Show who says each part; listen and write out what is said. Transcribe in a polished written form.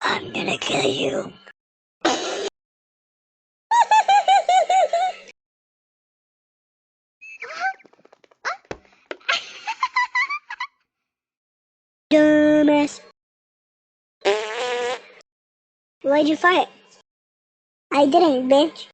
Speaker 1: I'm gonna kill you. Dumbass. Why'd you fight? I didn't, bitch.